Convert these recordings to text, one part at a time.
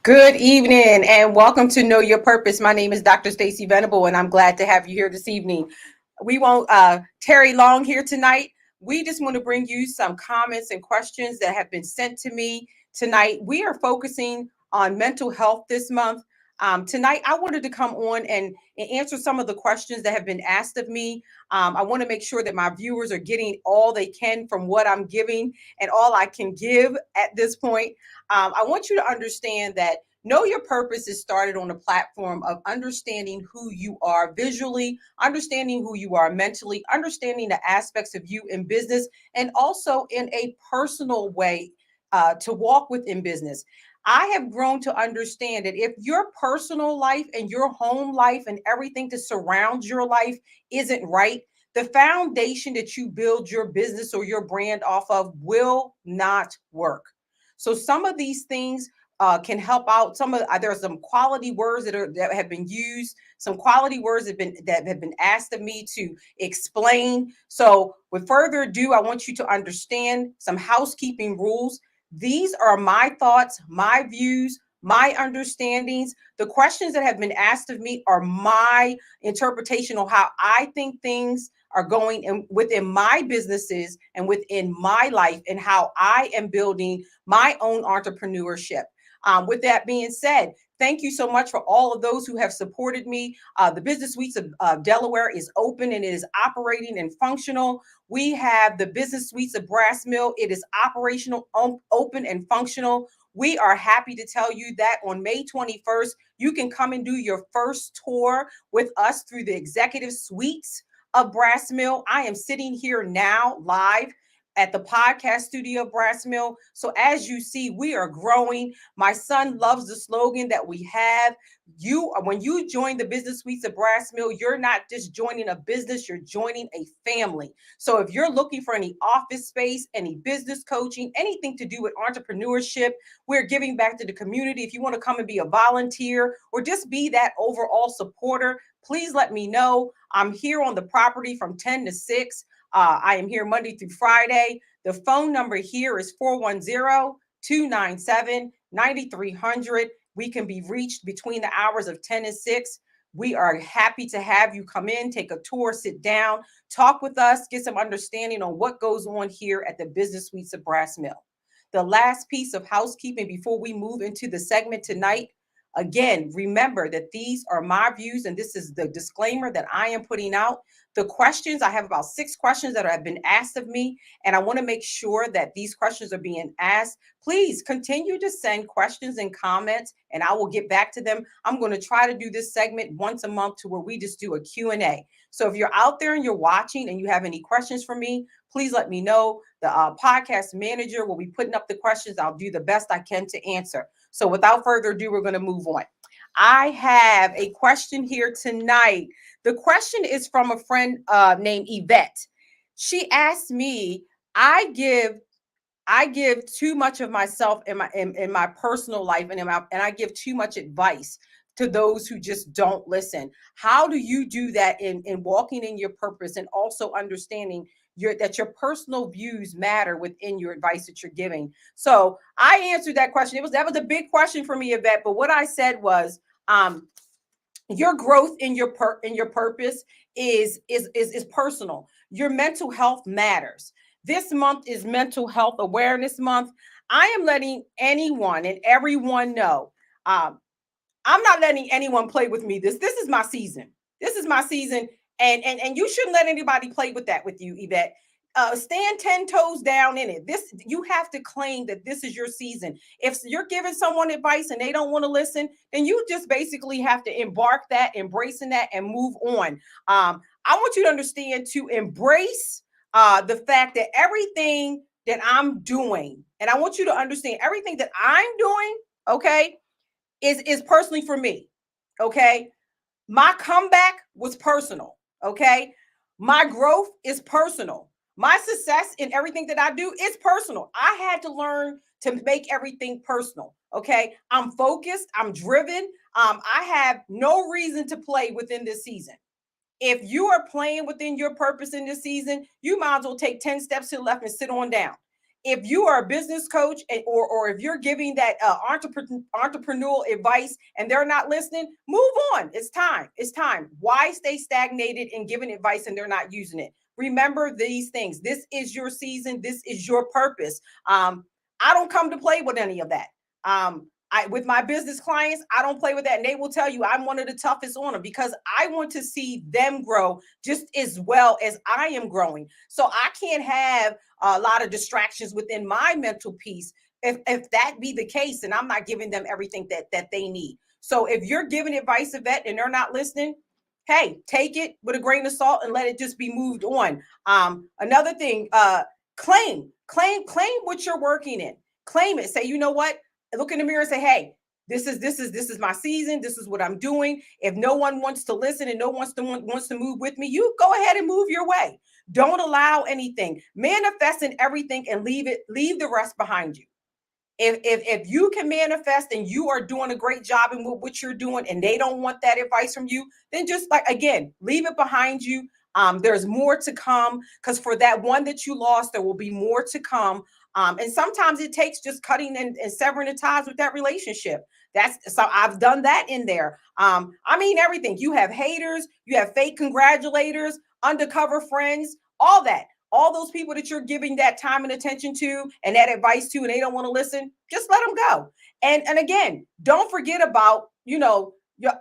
Good evening and welcome to Know Your Purpose. My name is Dr. Stacy Venable and I'm glad to have you here this evening. We won't tarry long here tonight. We just want to bring you some comments and questions that have been sent to me tonight. We are focusing on mental health this month. Tonight, I wanted to come on and answer some of the questions that have been asked of me. I want to make sure that my viewers are getting all they can from what I'm giving and all I can give at this point. I want you to understand that Know Your Purpose is started on a platform of understanding who you are visually, understanding who you are mentally, understanding the aspects of you in business, and also in a personal way to walk within business. I have grown to understand that if your personal life and your home life and everything that surrounds your life isn't right, the foundation that you build your business or your brand off of will not work. So some of these things can help out. There are some quality words that have been used. Some quality words that have been asked of me to explain. So with further ado, I want you to understand some housekeeping rules. These are my thoughts, my views, my understandings. The questions that have been asked of me are my interpretation of how I think things are going within my businesses and within my life and how I am building my own entrepreneurship. With that being said, thank you so much for all of those who have supported me. The Business Suites of Delaware is open and it is operating and functional. We have the Business Suites of Brass Mill. It is operational, open, and functional. We are happy to tell you that on May 21st, you can come and do your first tour with us through the executive suites of Brass Mill. I am sitting here now live at the podcast studio of Brass Mill. So as you see, we are growing. My son loves the slogan that we have. When you join the Business Suites of Brass Mill, you're not just joining a business, you're joining a family. So if you're looking for any office space, any business coaching, anything to do with entrepreneurship, we're giving back to the community. If you want to come and be a volunteer or just be that overall supporter, please let me know. I'm here on the property from 10 to 6. I am here Monday through Friday. The phone number here is 410-297-9300. We can be reached between the hours of 10 and 6. We are happy to have you come in, take a tour, sit down, talk with us, get some understanding on what goes on here at the Business Suites of Brass Mill. The last piece of housekeeping before we move into the segment tonight. Again, remember that these are my views and this is the disclaimer that I am putting out. The questions, I have about 6 questions that have been asked of me, and I want to make sure that these questions are being asked. Please continue to send questions and comments, and I will get back to them. I'm going to try to do this segment once a month to where we just do a Q&A. So if you're out there and you're watching and you have any questions for me, please let me know. The podcast manager will be putting up the questions. I'll do the best I can to answer. So without further ado, we're going to move on. I have a question here tonight. The question is from a friend named Yvette. She asked me, I give too much of myself in my personal life and I give too much advice to those who just don't listen. How do you do that in walking in your purpose and also understanding that your personal views matter within your advice that you're giving? So I answered that question. That was a big question for me, Yvette. But what I said was, your growth in your purpose is personal. Your mental health matters. This month is Mental Health Awareness Month. I am letting anyone and everyone know. I'm not letting anyone play with me. This is my season. This is my season, and you shouldn't let anybody play with that with you, Yvette. Stand 10 toes down in it. You have to claim that this is your season. If you're giving someone advice and they don't want to listen, then you just basically have to embracing that, and move on. I want you to understand to embrace the fact that everything that I'm doing, and I want you to understand everything that I'm doing, okay, is personally for me. Okay. My comeback was personal. Okay. My growth is personal. My success in everything that I do is personal. I had to learn to make everything personal. Okay. I'm focused. I'm driven. I have no reason to play within this season. If you are playing within your purpose in this season, you might as well take 10 steps to the left and sit on down. if you are a business coach or if you're giving that entrepreneurial advice and they're not listening, move on. It's time. It's time. Why stay stagnated in giving advice and they're not using it? Remember these things. This is your season. This is your purpose. I don't come to play with any of that. With my business clients, I don't play with that. And they will tell you I'm one of the toughest on them because I want to see them grow just as well as I am growing. So I can't have a lot of distractions within my mental peace. If that be the case, and I'm not giving them everything that they need. So if you're giving advice, Yvette, and they're not listening, hey, take it with a grain of salt and let it just be moved on. Another thing, claim what you're working in. Claim it. Say, you know what? Look in the mirror and say, hey, this is my season. This is what I'm doing. If no one wants to listen and no one wants to move with me, you go ahead and move your way. Don't allow anything. Manifest in everything and leave the rest behind you. If you can manifest and you are doing a great job in what you're doing and they don't want that advice from you, then just like, again, leave it behind you. There's more to come, because for that one that you lost, there will be more to come. And sometimes it takes just cutting and severing the ties with that relationship. So I've done that in there. I mean, everything. You have haters, you have fake congratulators, undercover friends, all that. All those people that you're giving that time and attention to and that advice to, and they don't want to listen, just let them go. And again, don't forget about, your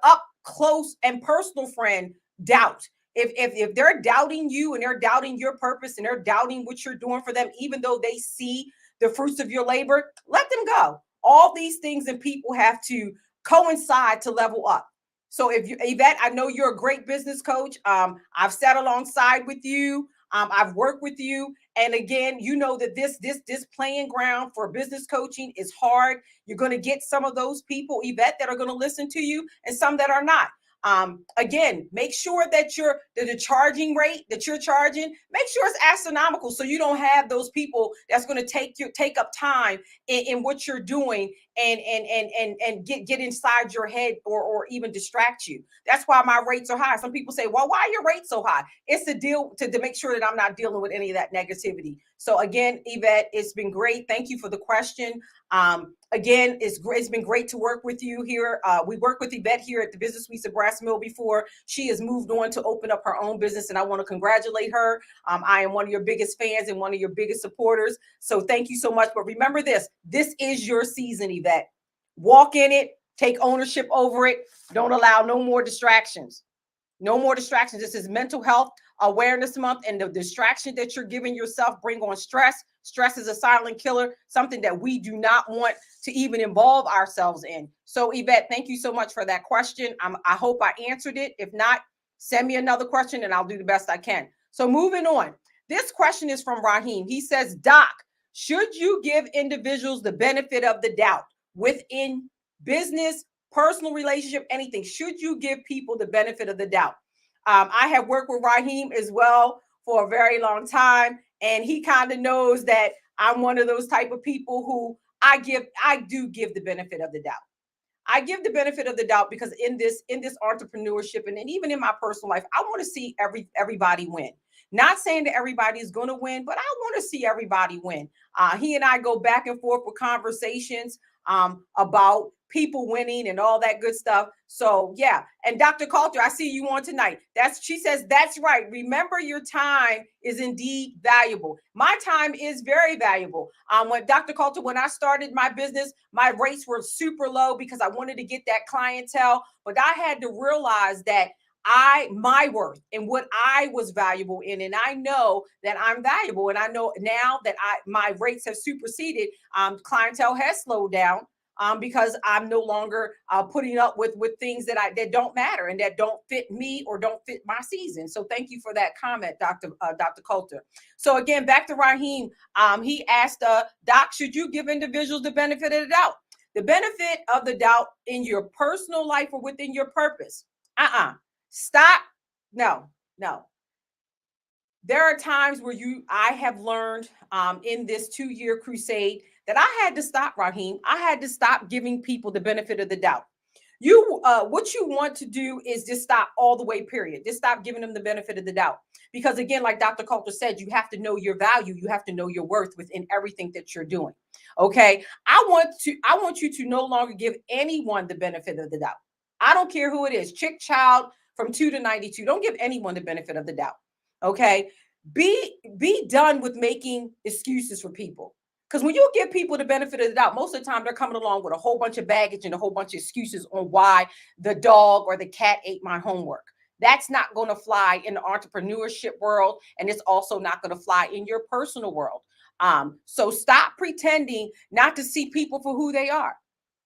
up close and personal friend, doubt. If they're doubting you and they're doubting your purpose and they're doubting what you're doing for them, even though they see the fruits of your labor, let them go. All these things and people have to coincide to level up. So if you, Yvette, I know you're a great business coach. I've sat alongside with you. I've worked with you, and again, you know that this playing ground for business coaching is hard. You're going to get some of those people, Yvette, that are going to listen to you, and some that are not. Again, make sure that the charging rate that you're charging, make sure it's astronomical, so you don't have those people that's going to take up time in what you're doing and get inside your head or even distract you. That's why my rates are high. Some people say, well, why are your rates so high? It's to make sure that I'm not dealing with any of that negativity. So again, Yvette, it's been great. Thank you for the question. Again, it's been great to work with you here. We worked with Yvette here at the Business Suites of Brass Mill before. She has moved on to open up her own business, and I want to congratulate her. I am one of your biggest fans and one of your biggest supporters. So thank you so much. But remember this is your season, Yvette. Walk in it, take ownership over it. Don't allow no more distractions. No more distractions. This is Mental Health Awareness Month, and the distraction that you're giving yourself bring on stress. Stress is a silent killer, something that we do not want to even involve ourselves in. So, Yvette, thank you so much for that question. I hope I answered it. If not, send me another question and I'll do the best I can. So, moving on. This question is from Raheem. He says, Doc, should you give individuals the benefit of the doubt within business, personal relationship, anything? Should you give people the benefit of the doubt? I have worked with Raheem as well for a very long time, and he kind of knows that I'm one of those type of people who I do give the benefit of the doubt. I give the benefit of the doubt because in this entrepreneurship and even in my personal life, I want to see everybody win. Not saying that everybody is going to win, but I want to see everybody win. He and I go back and forth with conversations about people winning and all that good stuff. So yeah. And Dr. Coulter, I see you on tonight. She says, that's right. Remember, your time is indeed valuable. My time is very valuable. When Dr. Coulter, when I started my business, my rates were super low because I wanted to get that clientele, but I had to realize that my worth and what I was valuable in. And I know that I'm valuable. And I know now that my rates have superseded, clientele has slowed down. Because I'm no longer putting up with things that don't matter and that don't fit me or don't fit my season. So thank you for that comment, Dr. Coulter. So again, back to Raheem. He asked, Doc, should you give individuals the benefit of the doubt? The benefit of the doubt in your personal life or within your purpose? Stop. No. There are times where I have learned in this 2-year crusade that I had to stop, Raheem. I had to stop giving people the benefit of the doubt. what you want to do is just stop all the way, period. Just stop giving them the benefit of the doubt. Because again, like Dr. Coulter said, you have to know your value, you have to know your worth within everything that you're doing. Okay. I want you to no longer give anyone the benefit of the doubt. I don't care who it is, chick child from 2 to 92. Don't give anyone the benefit of the doubt. Okay. Be done with making excuses for people. Because when you give people the benefit of the doubt, most of the time they're coming along with a whole bunch of baggage and a whole bunch of excuses on why the dog or the cat ate my homework. That's not going to fly in the entrepreneurship world, and it's also not going to fly in your personal world. So stop pretending not to see people for who they are.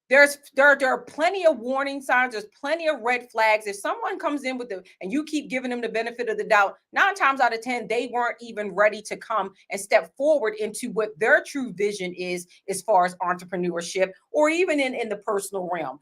There are plenty of warning signs. There's plenty of red flags. If someone comes in with the and you keep giving them the benefit of the doubt, 9 times out of 10 they weren't even ready to come and step forward into what their true vision is as far as entrepreneurship or even in the personal realm.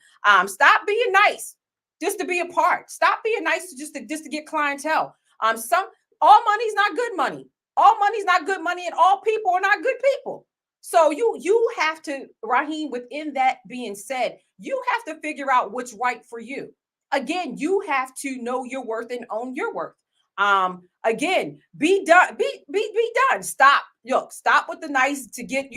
Stop being nice just to be a part. Stop being nice just to get clientele. Some All money's not good money. All money's not good money, and all people are not good people. So you have to, Raheem, within that being said, you have to figure out what's right for you. Again, you have to know your worth and own your worth. Again, be done, be done. Stop with the nice to get,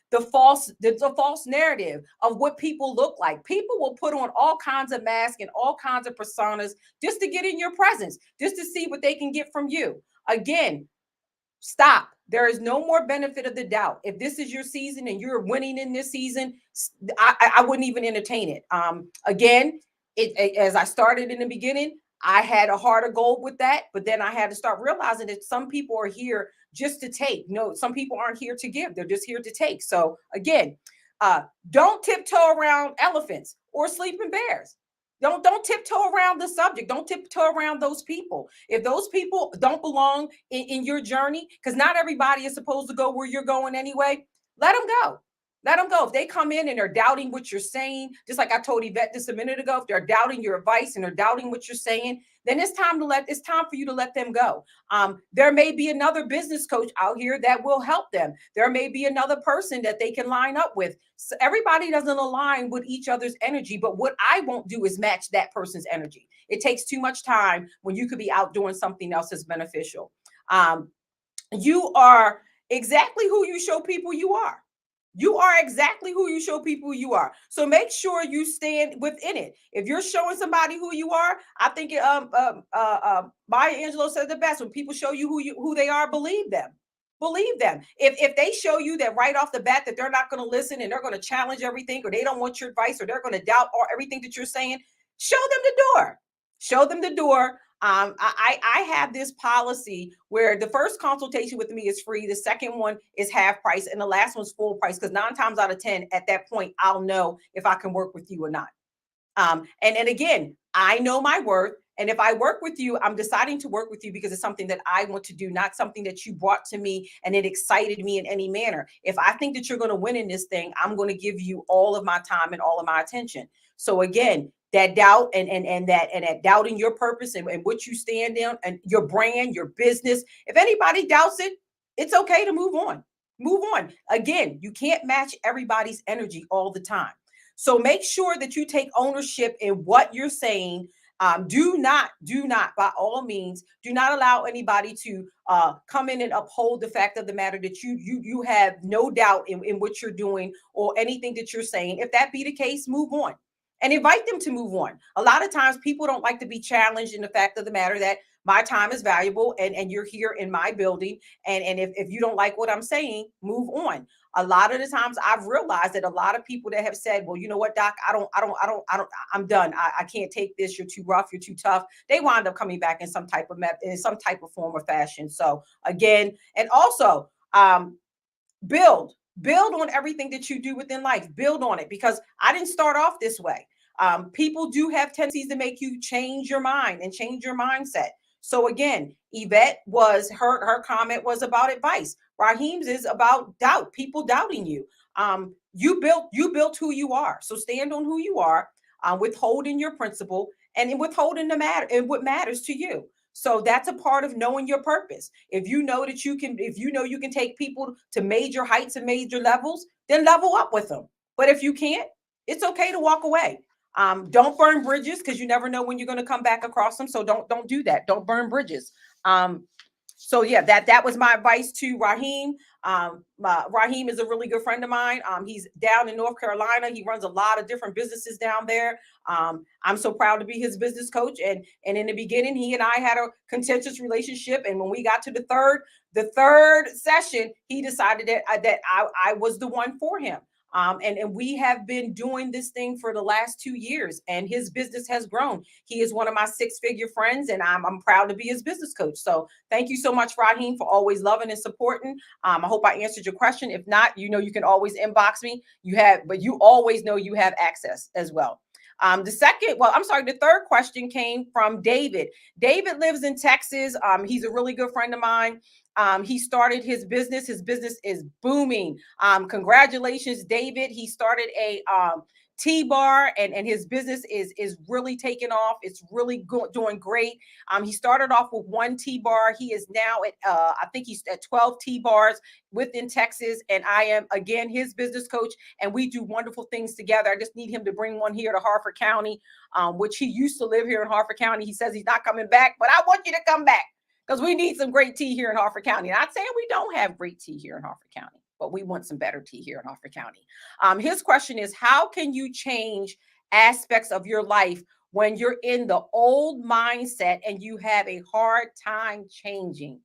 the false narrative of what people look like. People will put on all kinds of masks and all kinds of personas just to get in your presence, just to see what they can get from you. Again, stop. There is no more benefit of the doubt. If this is your season and you're winning in this season, I wouldn't even entertain it. Again, as I started in the beginning, I had a heart of gold with that, but then I had to start realizing that some people are here just to take. No, some people aren't here to give. They're just here to take. So again, don't tiptoe around elephants or sleeping bears. Don't tiptoe around the subject. Don't tiptoe around those people. If those people don't belong in your journey, because not everybody is supposed to go where you're going anyway, let them go. Let them go. If they come in and they're doubting what you're saying, just like I told Yvette this a minute ago, if they're doubting your advice and they're doubting what you're saying, then it's time for you to let them go. There may be another business coach out here that will help them. There may be another person that they can line up with. So everybody doesn't align with each other's energy, but what I won't do is match that person's energy. It takes too much time when you could be out doing something else that's beneficial. You are exactly who you show people you are. You are exactly who you show people you are. So make sure you stand within it. If you're showing somebody who you are, I think Maya Angelou said the best: when people show you who they are, believe them. Believe them. If they show you that right off the bat that they're not going to listen and they're going to challenge everything, or they don't want your advice, or they're going to doubt or everything that you're saying, show them the door. Show them the door. I have this policy where the first consultation with me is free, the second one is half price, and the last one's full price, because 9 times out of 10 at that point I'll know if I can work with you or not. And again, I know my worth. And if I work with you, I'm deciding to work with you because it's something that I want to do, not something that you brought to me and it excited me in any manner. If I think that you're going to win in this thing, I'm going to give you all of my time and all of my attention. So again, that doubt and that doubting your purpose and what you stand in and your brand, your business. If anybody doubts it, it's okay to move on. Move on. Again, you can't match everybody's energy all the time. So make sure that you take ownership in what you're saying. Do not, by all means, do not allow anybody to come in and uphold the fact of the matter that you have no doubt in what you're doing or anything that you're saying. If that be the case, move on and invite them to move on. A lot of times people don't like to be challenged in the fact of the matter that my time is valuable and you're here in my building. And if you don't like what I'm saying, move on. A lot of the times I've realized that a lot of people that have said, well, you know what, Doc, I'm done. I can't take this. You're too rough. You're too tough. They wind up coming back in some type of form or fashion. So again, and also build on everything that you do within life. Build on it, because I didn't start off this way. People do have tendencies to make you change your mind and change your mindset. So again, Yvette was her comment was about advice. Raheem's is about doubt, people doubting you. You built who you are. So stand on who you are, withholding your principle and withholding the matter and what matters to you. So that's a part of knowing your purpose. If you know you can take people to major heights and major levels, then level up with them. But if you can't, it's okay to walk away. Don't burn bridges because you never know when you're going to come back across them. So don't do that. Don't burn bridges. So yeah, that was my advice to Raheem. Raheem is a really good friend of mine. He's down in North Carolina. He runs a lot of different businesses down there. I'm so proud to be his business coach. And in the beginning, he and I had a contentious relationship. And when we got to the third session, he decided that I was the one for him. And we have been doing this thing for the last 2 years, and his business has grown. He is one of my six-figure friends, and I'm proud to be his business coach. So thank you so much, Raheem, for always loving and supporting. I hope I answered your question. If not, you can always inbox me. But you always know you have access as well. The third question came from David. David lives in Texas. He's a really good friend of mine. He started his business. His business is booming. Congratulations, David. He started a tea bar, and his business is really taking off. It's really doing great. He started off with one tea bar. He is now at I think he's at 12 tea bars within Texas, and I am again his business coach, and we do wonderful things together. I just need him to bring one here to Harford County, which he used to live here in Harford County. He says he's not coming back, but I want you to come back because we need some great tea here in Harford County. Not saying we don't have great tea here in Harford County, but we want some better tea here in Harford County. His question is, how can you change aspects of your life when you're in the old mindset and you have a hard time changing?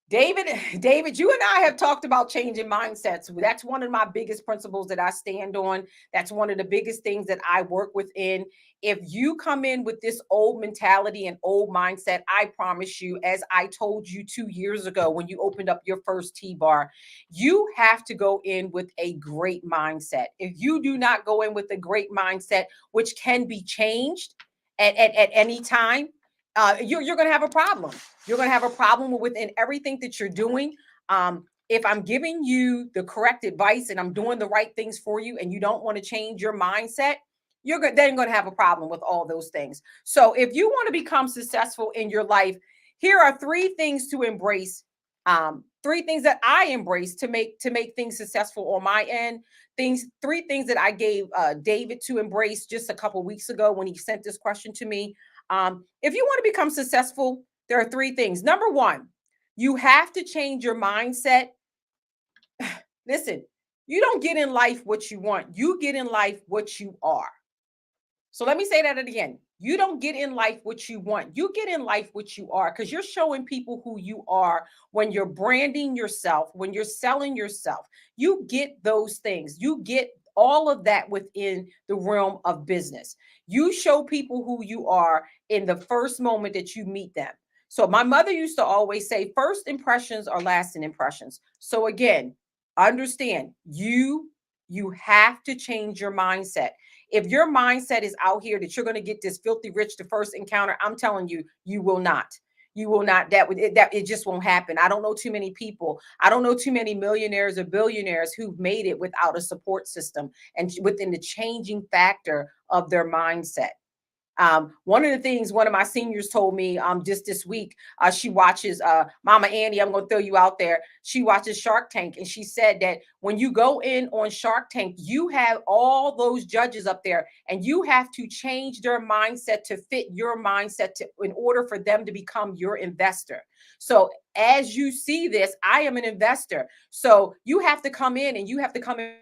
David, you and I have talked about changing mindsets. That's one of my biggest principles that I stand on. That's one of the biggest things that I work within. If you come in with this old mentality and old mindset, I promise you, as I told you 2 years ago when you opened up your first tea bar, you have to go in with a great mindset. If you do not go in with a great mindset, which can be changed at any time, you're going to have a problem. You're going to have a problem within everything that you're doing. If I'm giving you the correct advice and I'm doing the right things for you and you don't want to change your mindset, you're then going to have a problem with all those things. So if you want to become successful in your life, here are three things to embrace. Three things that I embrace to make things successful on my end. Three things that I gave David to embrace just a couple weeks ago when he sent this question to me. If you want to become successful, there are three things. Number one, you have to change your mindset. Listen, you don't get in life what you want, you get in life what you are. So let me say that again. You don't get in life what you want. You get in life what you are, because you're showing people who you are when you're branding yourself, when you're selling yourself. You get those things. You get all of that within the realm of business. You show people who you are in the first moment that you meet them. So my mother used to always say, first impressions are lasting impressions. So again, understand you have to change your mindset. If your mindset is out here that you're going to get this filthy rich the first encounter, I'm telling you, you will not. You will not. That it just won't happen. I don't know too many people. I don't know too many millionaires or billionaires who've made it without a support system and within the changing factor of their mindset. One of the things one of my seniors told me just this week, she watches Mama Annie. I'm going to throw you out there. She watches Shark Tank, and she said that when you go in on Shark Tank, you have all those judges up there, and you have to change their mindset to fit your mindset in order for them to become your investor. So as you see this, I am an investor. So you have to come in, and you have to come in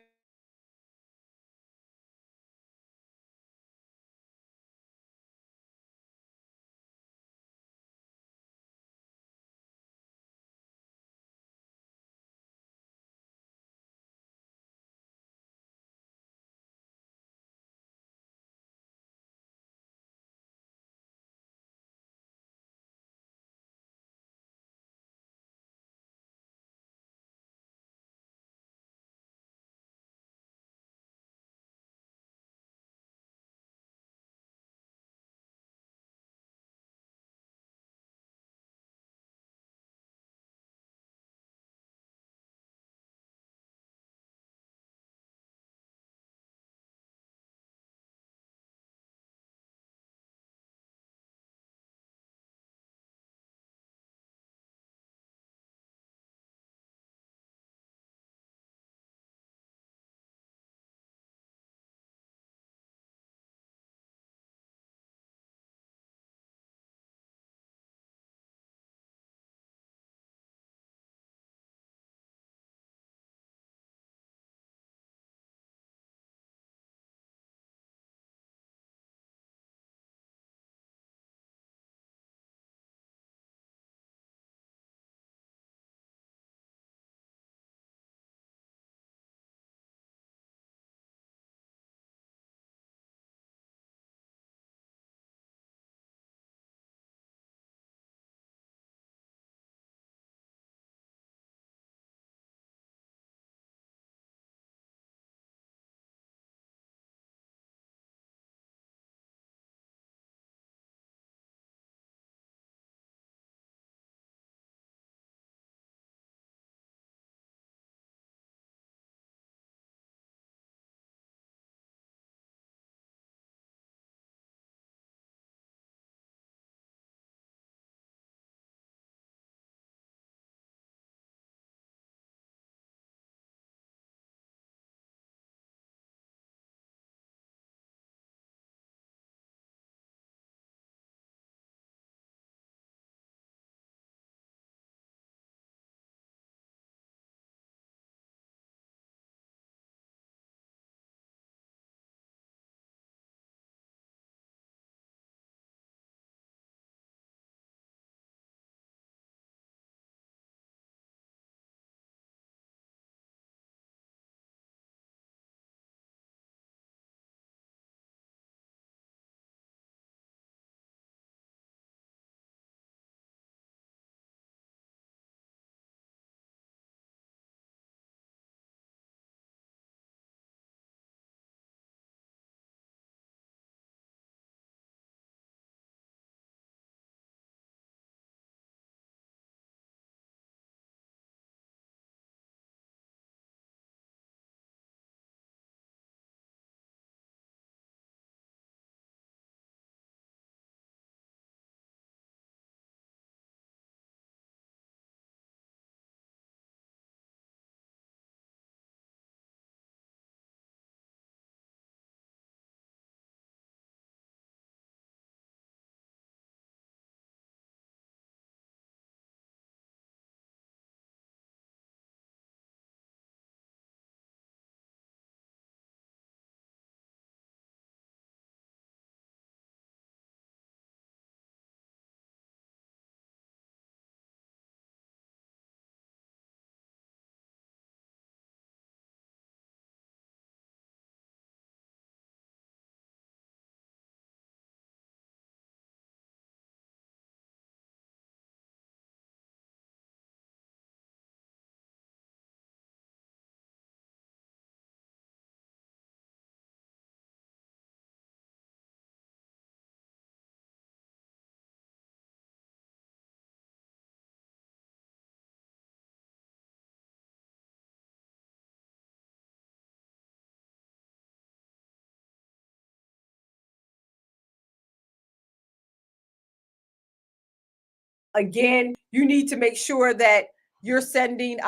Again, you need to make sure that you're sending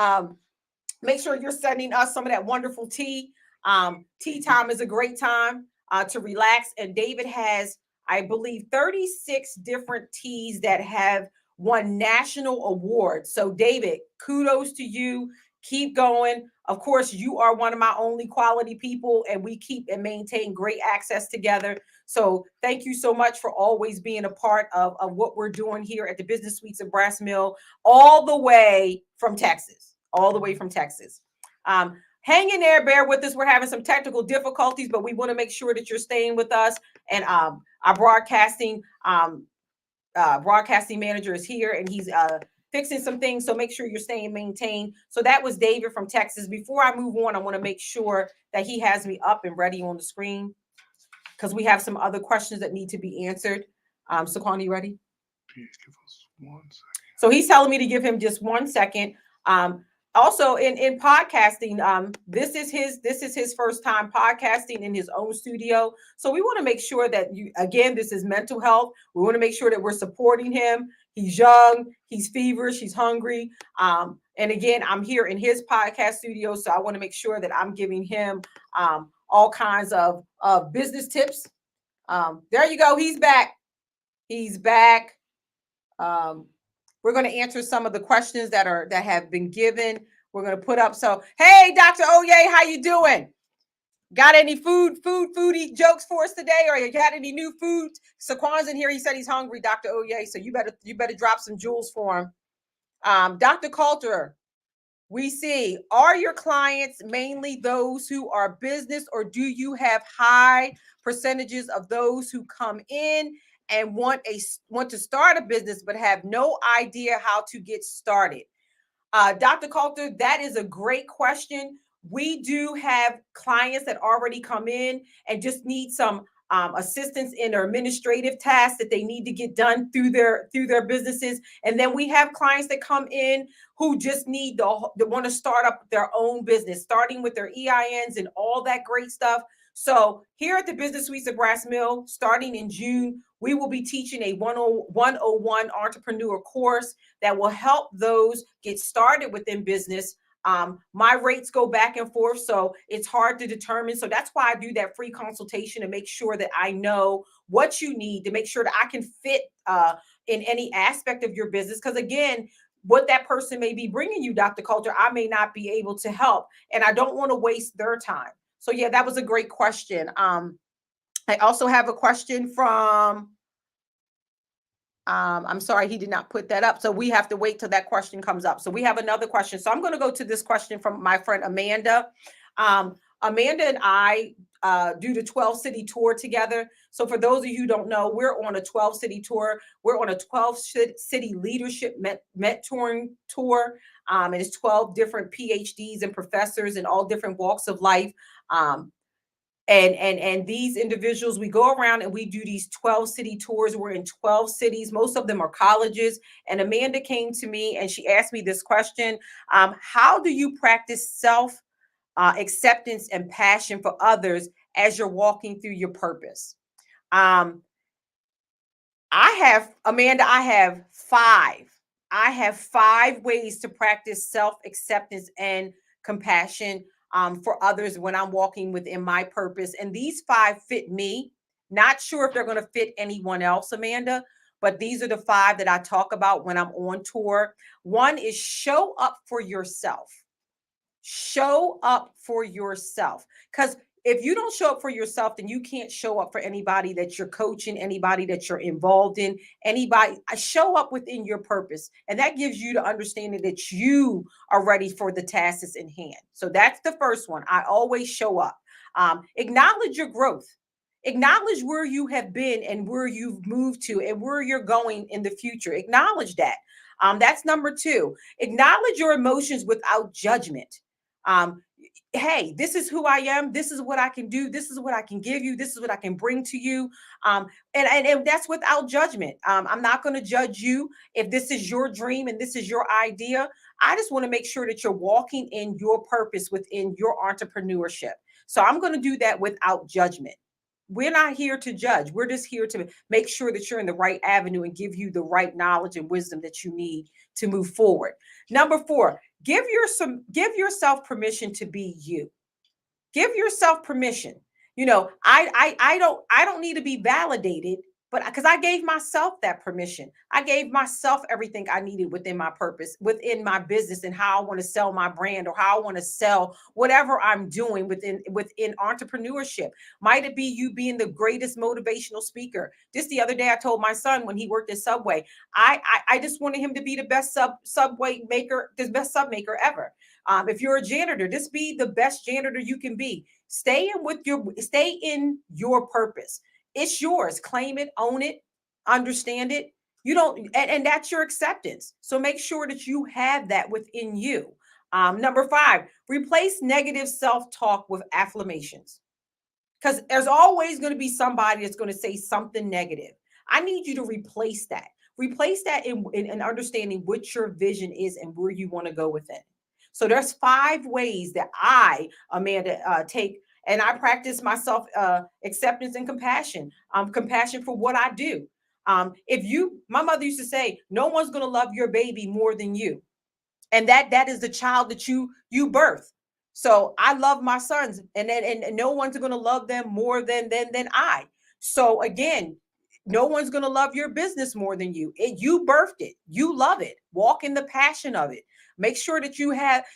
make sure you're sending us some of that wonderful tea. Tea time is a great time to relax. And David has, I believe, 36 different teas that have won national awards. So, David, kudos to you. Keep going. Of course, you are one of my only quality people, and we keep and maintain great access together. So, thank you so much for always being a part of what we're doing here at the Business Suites of Brass Mill, all the way from Texas. All the way from Texas. Hang in there, bear with us. We're having some technical difficulties, but we want to make sure that you're staying with us. And our broadcasting manager is here, and he's fixing some things. So make sure you're staying maintained. So that was David from Texas. Before I move on, I want to make sure that he has me up and ready on the screen because we have some other questions that need to be answered. Saquon, you ready? Please give us 1 second. So he's telling me to give him just 1 second. Also in podcasting, this is his first time podcasting in his own studio. So we want to make sure that this is mental health. We want to make sure that we're supporting him. He's young, he's feverish, he's hungry. And again, I'm here in his podcast studio. So I want to make sure that I'm giving him all kinds of business tips. There you go. He's back. He's back. We're going to answer some of the questions that have been given. We're going to put up. So, hey, Dr. Oye, how you doing? Got any foodie jokes for us today? Or you got any new food? Saquon's in here. He said he's hungry, Dr. Oye. So you better drop some jewels for him. Dr. Coulter, we see, are your clients mainly those who are business, or do you have high percentages of those who come in and want to start a business but have no idea how to get started? Dr. Coulter, that is a great question. We do have clients that already come in and just need some assistance in their administrative tasks that they need to get done through their businesses. And then we have clients that come in who just need to want to start up their own business, starting with their EINs and all that great stuff. So here at the Business Suites of Brass Mill, starting in June, we will be teaching a 101 entrepreneur course that will help those get started within business. My rates go back and forth, so it's hard to determine. So that's why I do that free consultation to make sure that I know what you need to make sure that I can fit in any aspect of your business. Because again, what that person may be bringing you, Dr. Coulter, I may not be able to help, and I don't want to waste their time. So yeah, that was a great question. I also have a question from, I'm sorry, he did not put that up. So we have to wait till that question comes up. So we have another question. So I'm going to go to this question from my friend Amanda. Amanda and I do the 12 city tour together. So for those of you who don't know, we're on a 12 city tour. We're on a 12 city leadership mentoring tour. And it's 12 different PhDs and professors in all different walks of life. And these individuals, we go around and we do these 12 city tours. We're in 12 cities. Most of them are colleges. And Amanda came to me and she asked me this question. How do you practice self acceptance and passion for others as you're walking through your purpose? Amanda, I have five ways to practice self acceptance and compassion for others when I'm walking within my purpose. And these 5 fit me. Not sure if they're going to fit anyone else, Amanda, but these are the 5 that I talk about when I'm on tour. One is show up for yourself. Show up for yourself. Because if you don't show up for yourself, then you can't show up for anybody that you're coaching, anybody that you're involved in, anybody. Show up within your purpose. And that gives you the understanding that you are ready for the tasks in hand. So that's the first one. I always show up. Acknowledge your growth. Acknowledge where you have been and where you've moved to and where you're going in the future. Acknowledge that. That's number 2. Acknowledge your emotions without judgment. Hey, this is who I am. This is what I can do. This is what I can give you. This is what I can bring to you. And that's without judgment. I'm not going to judge you if this is your dream and this is your idea. I just want to make sure that you're walking in your purpose within your entrepreneurship. So I'm going to do that without judgment. We're not here to judge. We're just here to make sure that you're in the right avenue and give you the right knowledge and wisdom that you need to move forward. Number 4, give yourself permission to be you. Give yourself permission. I don't need to be validated, but because I gave myself that permission. I gave myself everything I needed within my purpose, within my business, and how I want to sell my brand, or how I want to sell whatever I'm doing within entrepreneurship. Might it be you being the greatest motivational speaker? Just the other day, I told my son when he worked at Subway, I just wanted him to be the best subway maker, the best sub maker ever. If you're a janitor, just be the best janitor you can be. Stay in your purpose. It's yours. Claim it, own it, understand it. You don't, and that's your acceptance. So make sure that you have that within you. Number 5, replace negative self-talk with affirmations, because there's always going to be somebody that's going to say something negative. I need you to replace that. Replace that in understanding what your vision is and where you want to go with it. So there's 5 ways that I, Amanda, take, and I practice myself acceptance and compassion. Compassion for what I do. My mother used to say, no one's going to love your baby more than you, and that is the child that you birth. So I love my sons, and no one's going to love them more than I. So again, no one's going to love your business more than you. You birthed it. You love it. Walk in the passion of it. Make sure that you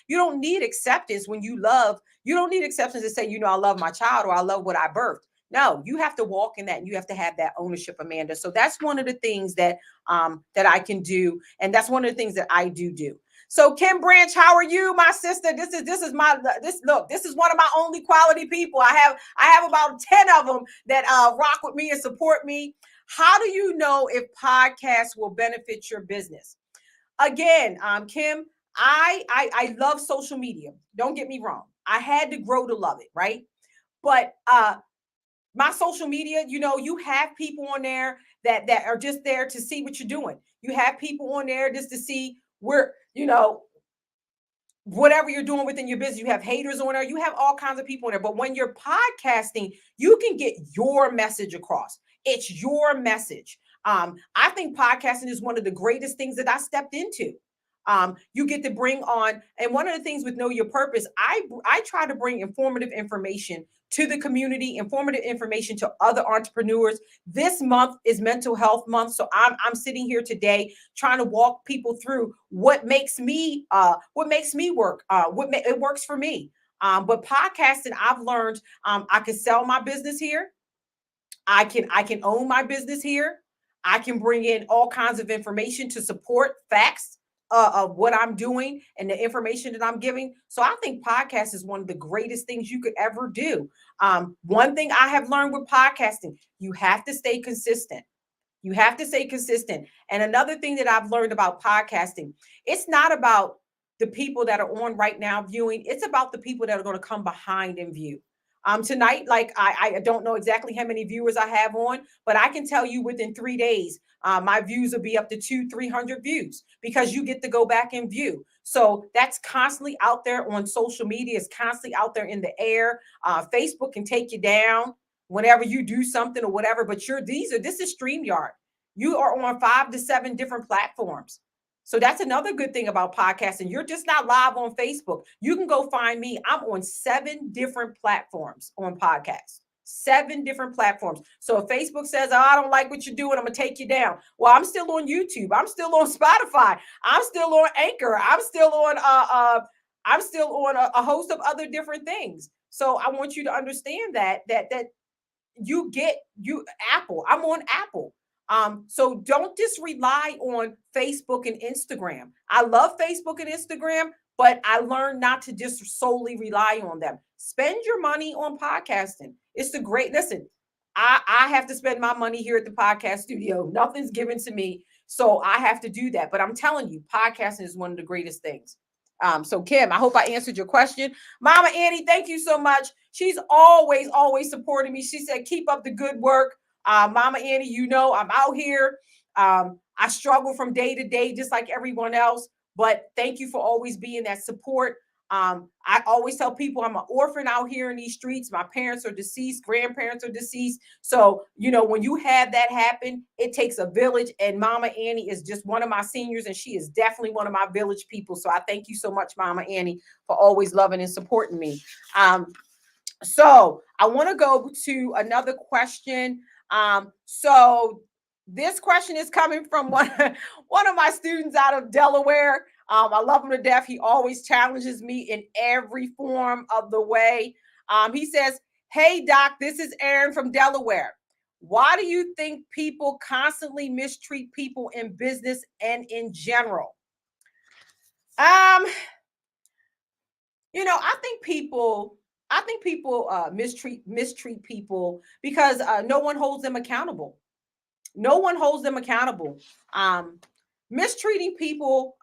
don't need acceptance when you love. You don't need acceptance to say, I love my child, or I love what I birthed. No, you have to walk in that, and you have to have that ownership, Amanda. So that's one of the things that I can do, and that's one of the things that I do. So Kim Branch, how are you, my sister? This is one of my only quality people. I have about 10 of them that rock with me and support me. How do you know if podcasts will benefit your business? Again, Kim, I love social media. Don't get me wrong. I had to grow to love it, right? But my social media, you have people on there that are just there to see what you're doing. You have people on there just to see where, whatever you're doing within your business. You have haters on there. You have all kinds of people on there. But when you're podcasting, you can get your message across. It's your message. I think podcasting is one of the greatest things that I stepped into. You get to bring on, and one of the things with Know Your Purpose, I try to bring informative information to the community, informative information to other entrepreneurs. This month is Mental Health Month, so I'm sitting here today trying to walk people through what makes me work, it works for me. But podcasting, I've learned I can sell my business here. I can own my business here. I can bring in all kinds of information to support facts of what I'm doing and the information that I'm giving. So I think podcast is one of the greatest things you could ever do. One thing I have learned with podcasting, you have to stay consistent. You have to stay consistent. And another thing that I've learned about podcasting, it's not about the people that are on right now viewing. It's about the people that are going to come behind and view. Tonight, like I don't know exactly how many viewers I have on, but I can tell you within 3 days, my views will be up to 300 views, because you get to go back and view. So that's constantly out there on social media. It's constantly out there in the air. Facebook can take you down whenever you do something or whatever, but this is StreamYard. You are on 5 to 7 different platforms. So that's another good thing about podcasting. You're just not live on Facebook. You can go find me. I'm on 7 different platforms on podcasts. 7 different platforms. So if Facebook says, oh, I don't like what you're doing, I'm going to take you down. Well, I'm still on YouTube. I'm still on Spotify. I'm still on Anchor. I'm still on a host of other different things. So I want you to understand that you Apple. I'm on Apple. So don't just rely on Facebook and Instagram. I love Facebook and Instagram, but I learned not to just solely rely on them. Spend your money on podcasting. It's the great, listen, I have to spend my money here at the podcast studio. Nothing's given to me. So I have to do that. But I'm telling you, podcasting is one of the greatest things. So Kim, I hope I answered your question. Mama Annie, thank you so much. She's always supporting me. She said, keep up the good work. Mama Annie, I'm out here. I struggle from day to day, just like everyone else. But thank you for always being that support. I always tell people I'm an orphan out here in these streets. My parents are deceased, grandparents are deceased. So, when you have that happen, it takes a village. And Mama Annie is just one of my seniors, and she is definitely one of my village people. So I thank you so much, Mama Annie, for always loving and supporting me. So I want to go to another question. So this question is coming from one of my students out of Delaware. I love him to death. He always challenges me in every form of the way. He says, "Hey Doc, this is Aaron from Delaware. Why do you think people constantly mistreat people in business and in general?" Um, I think people mistreat people because no one holds them accountable. No one holds them accountable. Um, Mistreating people,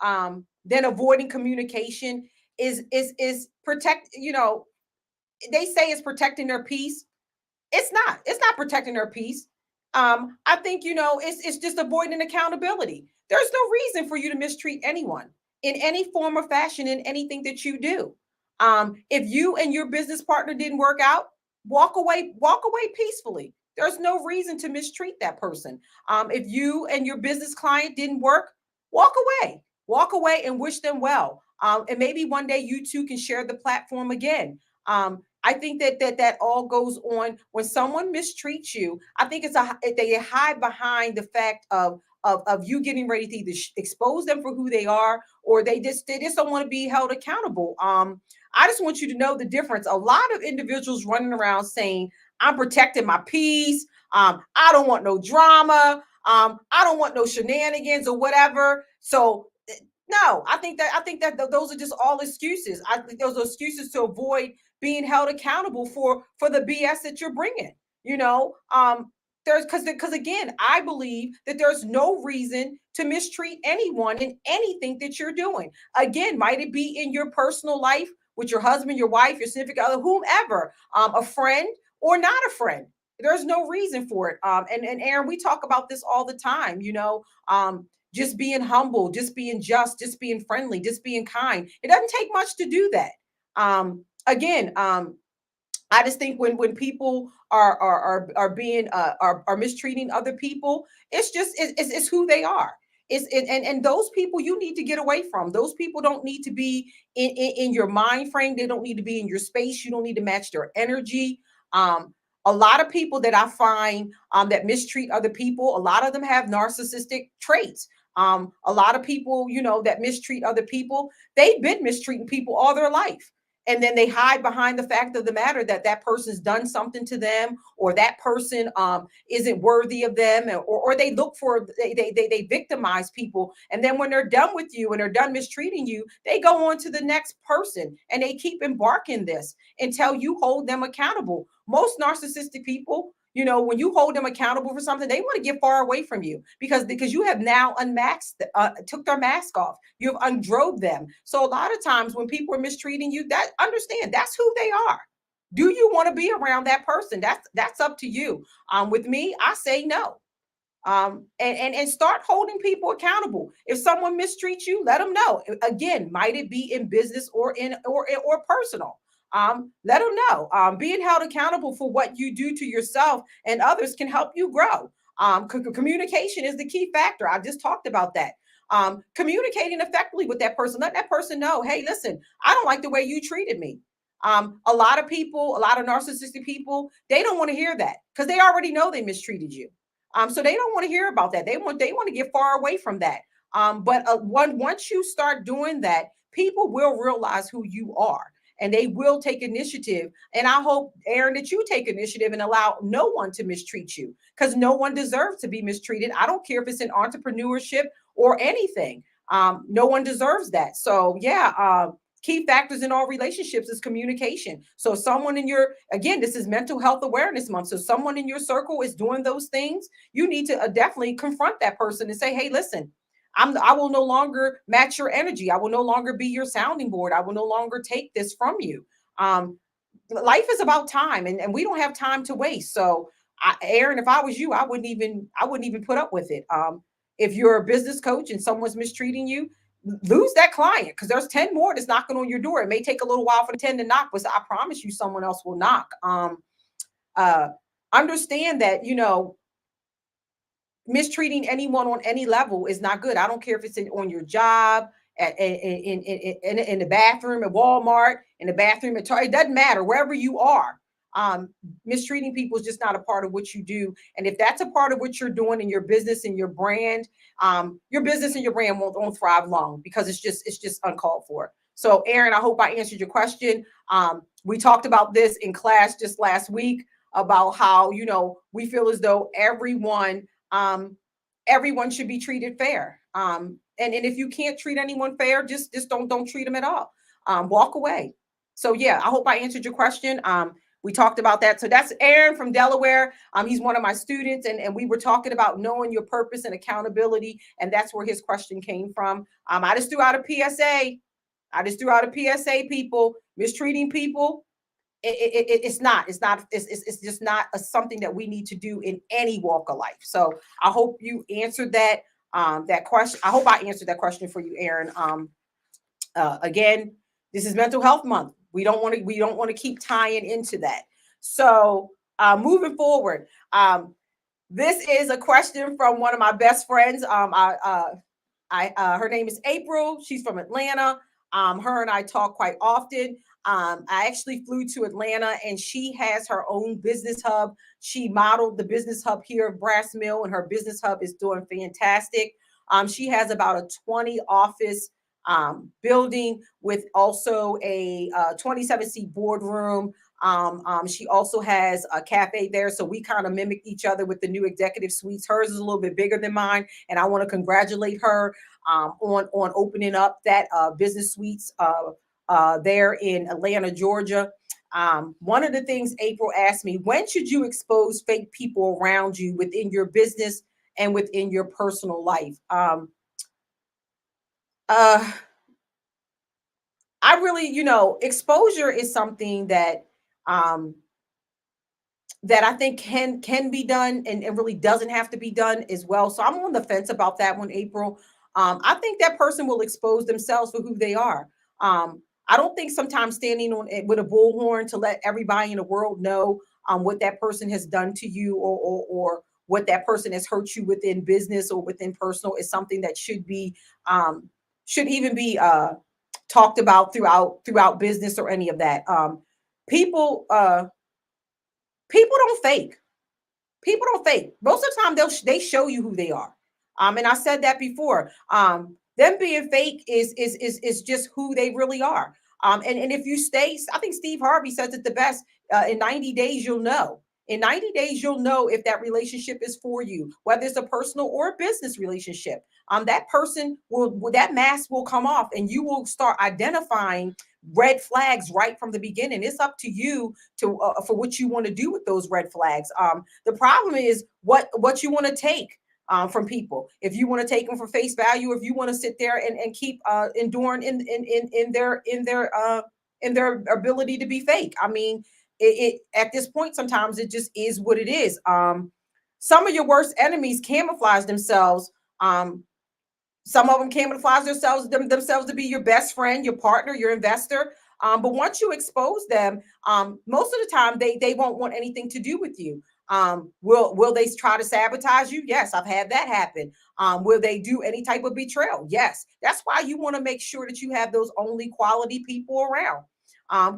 then avoiding communication is protect. They say it's protecting their peace. It's not protecting their peace. I think it's just avoiding accountability. There's no reason for you to mistreat anyone in any form or fashion in anything that you do. If you and your business partner didn't work out, walk away peacefully. There's no reason to mistreat that person. If you and your business client didn't work, walk away and wish them well. And maybe one day you two can share the platform again. I think that all goes on when someone mistreats you. I think they hide behind the fact of you getting ready to either expose them for who they are, or they just don't want to be held accountable. I just want you to know the difference. A lot of individuals running around saying, "I'm protecting my peace. I don't want no drama. I don't want no shenanigans or whatever." So no, I think that those are just all excuses. I think those are excuses to avoid being held accountable for the BS that you're bringing. You know, there's because again, I believe that there's no reason to mistreat anyone in anything that you're doing. Again, might it be in your personal life with your husband, your wife, your significant other, whomever, a friend or not a friend. There's no reason for it. And Aaron, we talk about this all the time. Just being humble, just being just, just being friendly, just being kind. It doesn't take much to do that. Again, I just think when people are being are mistreating other people, it's who they are. And those people you need to get away from. Those people don't need to be in your mind frame. They don't need to be in your space. You don't need to match their energy. A lot of people that I find that mistreat other people, a lot of them have narcissistic traits. A lot of people, that mistreat other people, they've been mistreating people all their life, and then they hide behind the fact of the matter that that person's done something to them, or that person isn't worthy of them, or they look for they victimize people, and then when they're done with you and they're done mistreating you, they go on to the next person, and they keep embarking this until you hold them accountable. Most narcissistic people, when you hold them accountable for something, they want to get far away from you because you have now unmasked, took their mask off. You've undrove them. So a lot of times when people are mistreating you, that understand that's who they are. Do you want to be around that person? That's up to you. With me, I say no. And start holding people accountable. If someone mistreats you, let them know. Again, might it be in business or in or personal? Let them know. Being held accountable for what you do to yourself and others can help you grow. Communication is the key factor. I just talked about that. Communicating effectively with that person, let that person know, hey, listen, I don't like the way you treated me. A lot of people, a lot of narcissistic people, they don't want to hear that because they already know they mistreated you. So they don't want to hear about that. They want to get far away from that. But once you start doing that, people will realize who you are, and they will take initiative. And I hope, Aaron, that you take initiative and allow no one to mistreat you, because no one deserves to be mistreated. I don't care if it's in entrepreneurship or anything. No one deserves that. So yeah. Key factors in all relationships is communication. So someone in your, again, this is mental health awareness month. So someone in your circle is doing those things. You need to definitely confront that person and say, hey, listen, I will no longer match your energy. I will no longer be your sounding board. I will no longer take this from you. Life is about time, and we don't have time to waste. So Aaron, if I was you, I wouldn't even put up with it. If you're a business coach and someone's mistreating you, lose that client because there's 10 more that's knocking on your door. It may take a little while for the 10 to knock, but I promise you someone else will knock. Uh, Understand that, mistreating anyone on any level is not good. I don't care if it's on your job, in the bathroom at Walmart, in the bathroom at Target. It doesn't matter wherever you are. Um, Mistreating people is just not a part of what you do. And if that's a part of what you're doing in your business and your business and your brand won't thrive long because it's just uncalled for. So, Aaron, I hope I answered your question. We talked about this in class just last week about how we feel as though um, everyone should be treated fair. And if you can't treat anyone fair, just don't treat them at all. Walk away. So yeah, I hope I answered your question. We talked about that. So that's Aaron from Delaware. He's one of my students, and we were talking about knowing your purpose and accountability, and that's where his question came from. I just threw out a PSA. People mistreating people. It's just not something that we need to do in any walk of life. So I hope you answered that question. I hope I answered that question for you, Aaron. Again, this is Mental Health Month. We don't want to keep tying into that. So moving forward, this is a question from one of my best friends. Her name is April. She's from Atlanta. Her and I talk quite often. I actually flew to Atlanta, and she has her own business hub. She modeled the business hub here at Brass Mill, and her business hub is doing fantastic. She has about a 20 office building with also a 27-seat boardroom. She also has a cafe there, so we kind of mimic each other with the new executive suites. Hers is a little bit bigger than mine, and I want to congratulate her on opening up that business suites there in Atlanta, Georgia. One of the things April asked me: when should you expose fake people around you within your business and within your personal life? Uh, I really, exposure is something um, that I think can be done and really doesn't have to be done as well. So I'm on the fence about that one, April. I think that person will expose themselves for who they are. I don't think sometimes standing on it with a bullhorn to let everybody in the world know what that person has done to you, or what that person has hurt you within business or within personal, is something that should even be talked about throughout business or any of that. People uh, People don't fake. People don't fake. Most of the time, they show you who they are. And I said that before. Them being fake is just who they really are. And if you stay, I think Steve Harvey says it the best. In 90 days, you'll know. In 90 days, you'll know if that relationship is for you, whether it's a personal or a business relationship. That person that mask will come off, and you will start identifying red flags right from the beginning. It's up to you to for what you want to do with those red flags. The problem is what you want to take from people. If you want to take them for face value, if you want to sit there and keep enduring in their ability to be fake. I mean, it at this point, sometimes it just is what it is. Some of your worst enemies camouflage themselves. Some of them camouflage themselves to be your best friend, your partner, your investor. But once you expose them, most of the time they won't want anything to do with you. Will they try to sabotage you? Yes, I've had that happen. Will they do any type of betrayal? Yes. That's why you want to make sure that you have those only quality people around.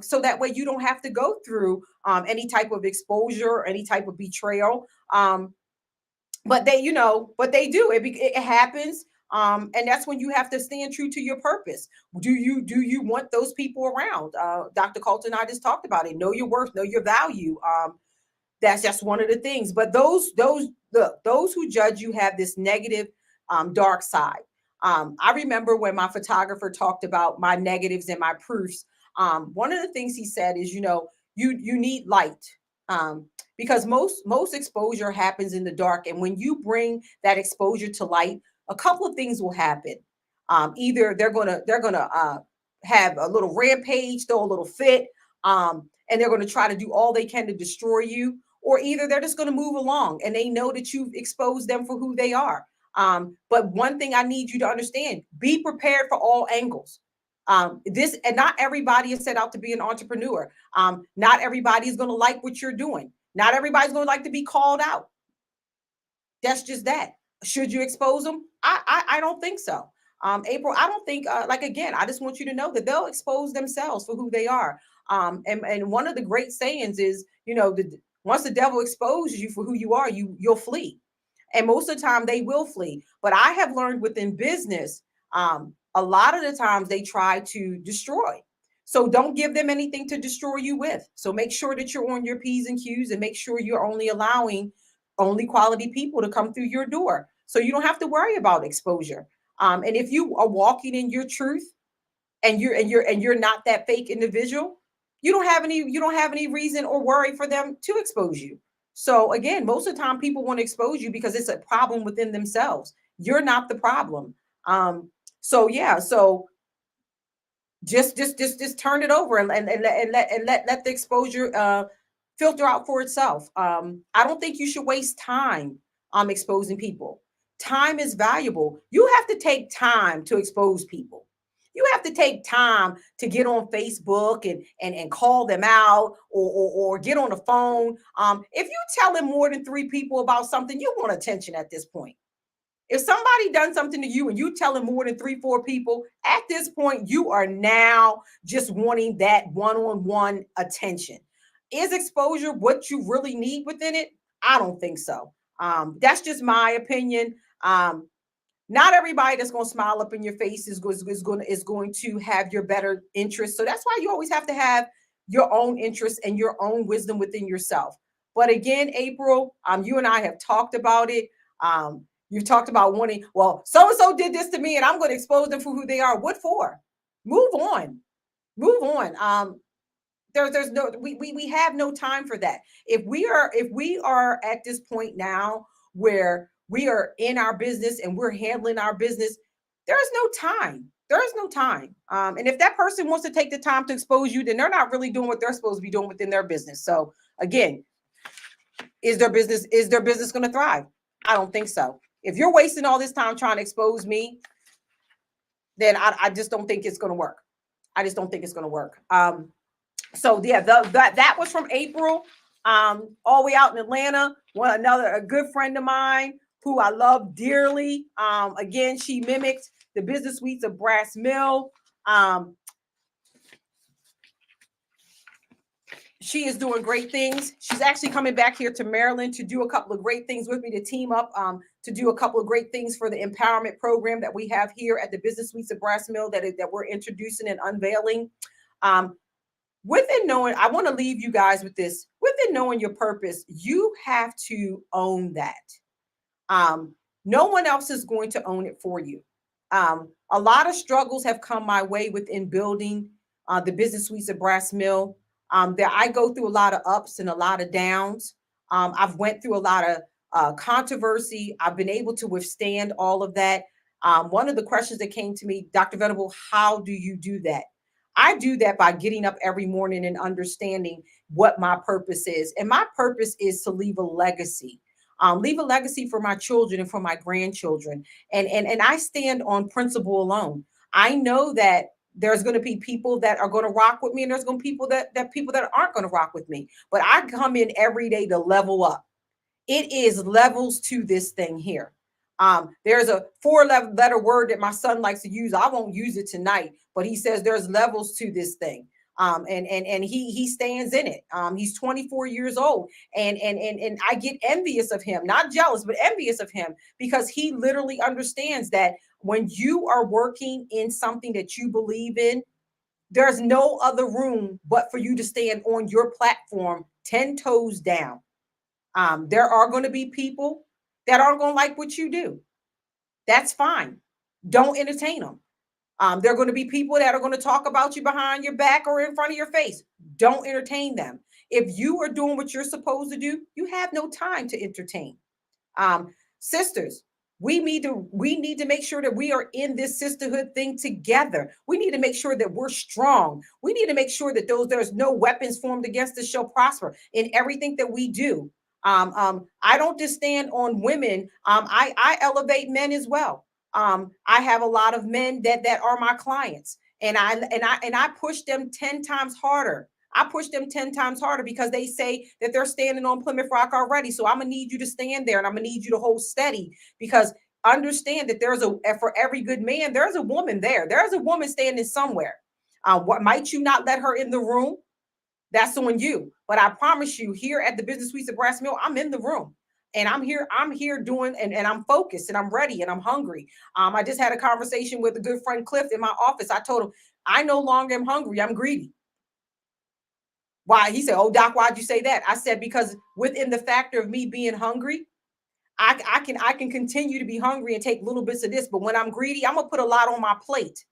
So that way you don't have to go through any type of exposure or any type of betrayal. But they do. It happens. And that's when you have to stand true to your purpose. Do you want those people around? Dr. Colton and I just talked about it. Know your worth, know your value. That's just one of the things. But those who judge you have this negative, dark side. I remember when my photographer talked about my negatives and my proofs. One of the things he said is, you need light. Because most exposure happens in the dark, and when you bring that exposure to light, a couple of things will happen. Either they're gonna have a little rampage, throw a little fit, and they're gonna try to do all they can to destroy you, or either they're just gonna move along and they know that you've exposed them for who they are. But one thing I need you to understand, be prepared for all angles. This and not everybody is set out to be an entrepreneur. Not everybody is going to like what you're doing. Not everybody's going to like to be called out. That's just that. Should you expose them? I don't think so. April, I don't think like again, I just want you to know that they'll expose themselves for who they are. And one of the great sayings is, once the devil exposes you for who you are, you'll flee. And most of the time they will flee. But I have learned within business, a lot of the times they try to destroy. So don't give them anything to destroy you with. So make sure that you're on your P's and Q's and make sure you're only allowing only quality people to come through your door. So you don't have to worry about exposure. And if you are walking in your truth and you're not that fake individual, you don't have any reason or worry for them to expose you. So again, most of the time people want to expose you because it's a problem within themselves. You're not the problem. So yeah, so just turn it over and let the exposure filter out for itself. I don't think you should waste time exposing people. Time is valuable. You have to take time to expose people. You have to take time to get on Facebook and call them out or get on the phone. If you telling more than 3 people about something, you want attention at this point. If somebody done something to you and you telling more than 3, 4 people, at this point, you are now just wanting that one-on-one attention. Is exposure what you really need within it? I don't think so. That's just my opinion. Not everybody that's going to smile up in your face is going to have your better interest. So that's why you always have to have your own interests and your own wisdom within yourself. But again, April, you and I have talked about it. You've talked about wanting, well, so and so did this to me, and I'm going to expose them for who they are. What for? Move on. Move on. There's no we have no time for that. If we are at this point now where we are in our business and we're handling our business, there is no time. There is no time. And if that person wants to take the time to expose you, then they're not really doing what they're supposed to be doing within their business. So again, is their business going to thrive? I don't think so. If you're wasting all this time trying to expose me, then I just don't think it's going to work. I just don't think it's going to work. So yeah, that was from April, all the way out in Atlanta. A good friend of mine who I love dearly. Again, she mimicked the business suites of Brass Mill. She is doing great things. She's actually coming back here to Maryland to do a couple of great things with me, to team up to do a couple of great things for the empowerment program that we have here at the Business Suites of Brass Mill that we're introducing and unveiling. Within knowing, I want to leave you guys with this. Within knowing your purpose, you have to own that. No one else is going to own it for you. A lot of struggles have come my way within building the Business Suites of Brass Mill. That I go through a lot of ups and a lot of downs. I've went through a lot of controversy. I've been able to withstand all of that. One of the questions that came to me, Dr. Venable, how do you do that? I do that by getting up every morning and understanding what my purpose is. And my purpose is to leave a legacy. Leave a legacy for my children and for my grandchildren. And I stand on principle alone. I know that there's going to be people that are going to rock with me, and there's going to be people that aren't going to rock with me. But I come in every day to level up. It is levels to this thing here. There's a 4-letter word that my son likes to use. I won't use it tonight, but he says there's levels to this thing. And he stands in it. He's 24 years old, and I get envious of him, not jealous, but envious of him, because he literally understands that when you are working in something that you believe in, there's no other room but for you to stand on your platform 10 toes down. There are going to be people that aren't going to like what you do. That's fine. Don't entertain them. There are going to be people that are going to talk about you behind your back or in front of your face. Don't entertain them. If you are doing what you're supposed to do, you have no time to entertain. Sisters, we need to make sure that we are in this sisterhood thing together. We need to make sure that we're strong. We need to make sure that there's no weapons formed against us shall prosper in everything that we do. I don't just stand on women. I elevate men as well. I have a lot of men that are my clients, and I push them 10 times harder. I push them 10 times harder because they say that they're standing on Plymouth Rock already. So I'm gonna need you to stand there, and I'm gonna need you to hold steady, because understand that there's a for every good man, there's a woman there. There's a woman standing somewhere. What might you not let her in the room? That's on you. But I promise you, here at the Business Suites of Brass Mill, I'm in the room. And I'm here doing, and I'm focused, and I'm ready, and I'm hungry. I just had a conversation with a good friend, Cliff, in my office. I told him, I no longer am hungry, I'm greedy. Why? He said, oh, Doc, why'd you say that? I said, because within the factor of me being hungry, I can continue to be hungry and take little bits of this. But when I'm greedy, I'm gonna put a lot on my plate,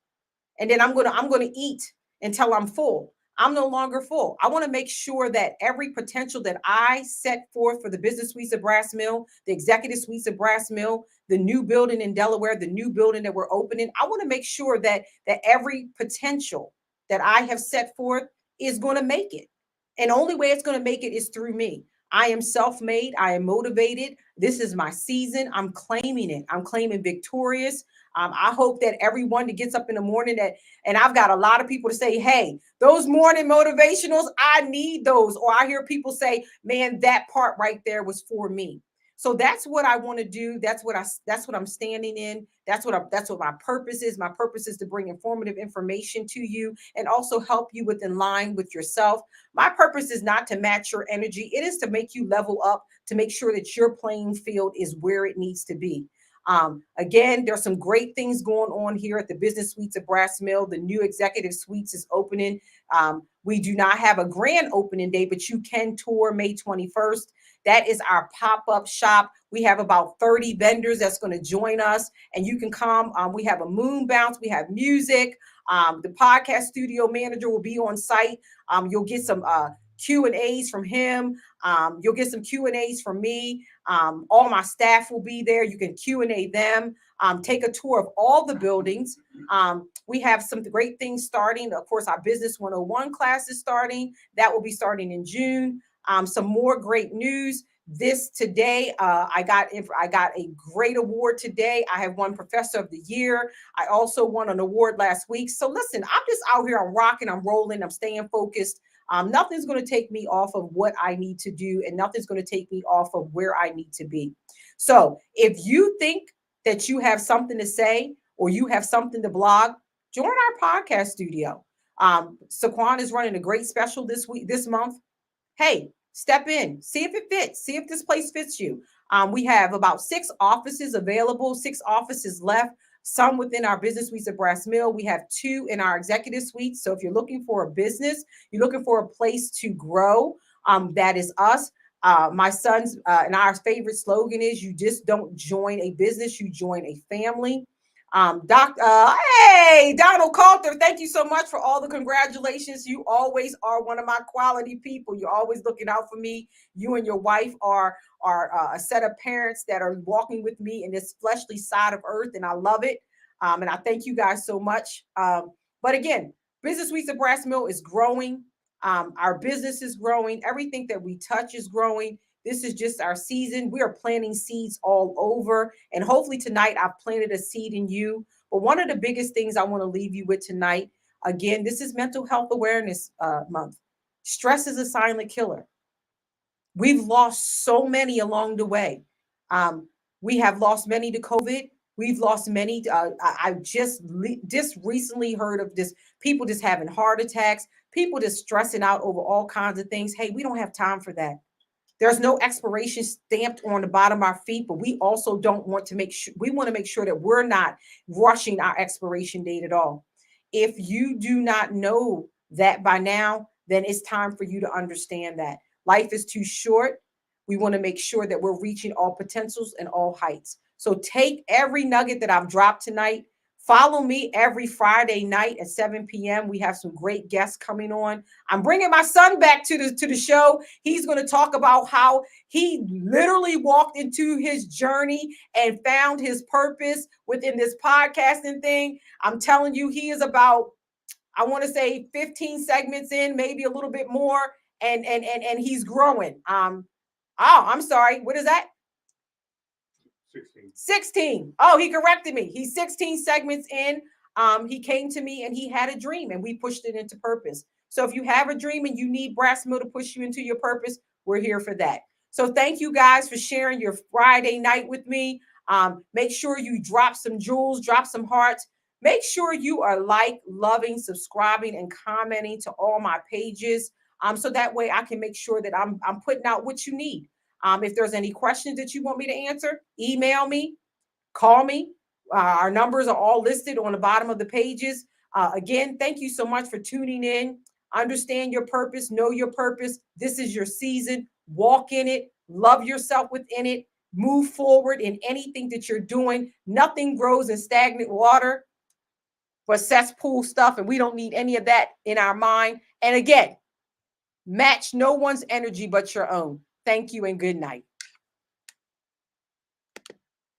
and then I'm gonna eat until I'm full. I'm no longer full. I want to make sure that every potential that I set forth for the Business Suites of Brass Mill, the Executive Suites of Brass Mill, the new building in Delaware, the new building that we're opening, I want to make sure that every potential that I have set forth is going to make it. And the only way it's going to make it is through me. I am self-made. I am motivated. This is my season. I'm claiming it. I'm claiming victorious. I hope that everyone that gets up in the morning, and I've got a lot of people to say, hey, those morning motivationals, I need those. Or I hear people say, man, that part right there was for me. So that's what I want to do. That's what I'm standing in. That's what my purpose is. My purpose is to bring informative information to you and also help you with in line with yourself. My purpose is not to match your energy. It is to make you level up, to make sure that your playing field is where it needs to be. Again, there's some great things going on here at the Business Suites of Brass Mill. The new Executive Suites is opening. We do not have a grand opening day, but you can tour May 21st. That is our pop-up shop. We have about 30 vendors that's going to join us, and you can come. We have a moon bounce. We have music. The podcast studio manager will be on site. You'll get some Q&As from him. You'll get some Q&As from me. All my staff will be there. You can Q&A them. Take a tour of all the buildings. We have some great things starting. Of course, our Business 101 class is starting. That will be starting in June. Some more great news. This today, I got a great award today. I have won Professor of the Year. I also won an award last week. So listen, I'm just out here. I'm rocking. I'm rolling. I'm staying focused. Nothing's going to take me off of what I need to do, and nothing's going to take me off of where I need to be. So if you think that you have something to say or you have something to blog, join our podcast studio. Saquon is running a great special this month. Hey, step in, see if it fits, see if this place fits you. We have about 6 offices available, 6 offices left, some within our Business Suites of Brass Mill. We have 2 in our Executive Suites. So if you're looking for a business, you're looking for a place to grow, that is us. My son's and our favorite slogan is, you just don't join a business, you join a family. Hey, Donald Coulter, thank you so much for all the congratulations. You always are one of my quality people. You're always looking out for me. You and your wife are a set of parents that are walking with me in this fleshly side of earth, and I love it. And I thank you guys so much. But again, Business Suites of Brass Mill is growing. Our business is growing. Everything that we touch is growing. This is just our season. We are planting seeds all over. And hopefully tonight I've planted a seed in you. But one of the biggest things I want to leave you with tonight, again, this is Mental Health Awareness Month. Stress is a silent killer. We've lost so many along the way. We have lost many to COVID. We've lost many. I just recently heard of this, people just having heart attacks, people just stressing out over all kinds of things. Hey, we don't have time for that. There's no expiration stamped on the bottom of our feet, but we also don't want to we want to make sure that we're not rushing our expiration date at all. If you do not know that by now, then it's time for you to understand that life is too short. We want to make sure that we're reaching all potentials and all heights. So take every nugget that I've dropped tonight. Follow me every Friday night at 7 p.m. We have some great guests coming on. I'm bringing my son back to the show. He's going to talk about how he literally walked into his journey and found his purpose within this podcasting thing. I'm telling you, he is about, I want to say 15 segments in, maybe a little bit more, and he's growing. Oh, I'm sorry. What is that? 16. 16. Oh, he corrected me. He's 16 segments in. He came to me and he had a dream and we pushed it into purpose. So if you have a dream and you need Brass Mill to push you into your purpose, we're here for that. So thank you guys for sharing your Friday night with me. Make sure you drop some jewels, drop some hearts. Make sure you are loving, subscribing, and commenting to all my pages. So that way I can make sure that I'm putting out what you need. If there's any questions that you want me to answer, email me, call me. Our numbers are all listed on the bottom of the pages. Again, thank you so much for tuning in. Understand your purpose, know your purpose. This is your season. Walk in it, love yourself within it, move forward in anything that you're doing. Nothing grows in stagnant water but cesspool stuff, and we don't need any of that in our mind. And again, match no one's energy but your own. Thank you and good night.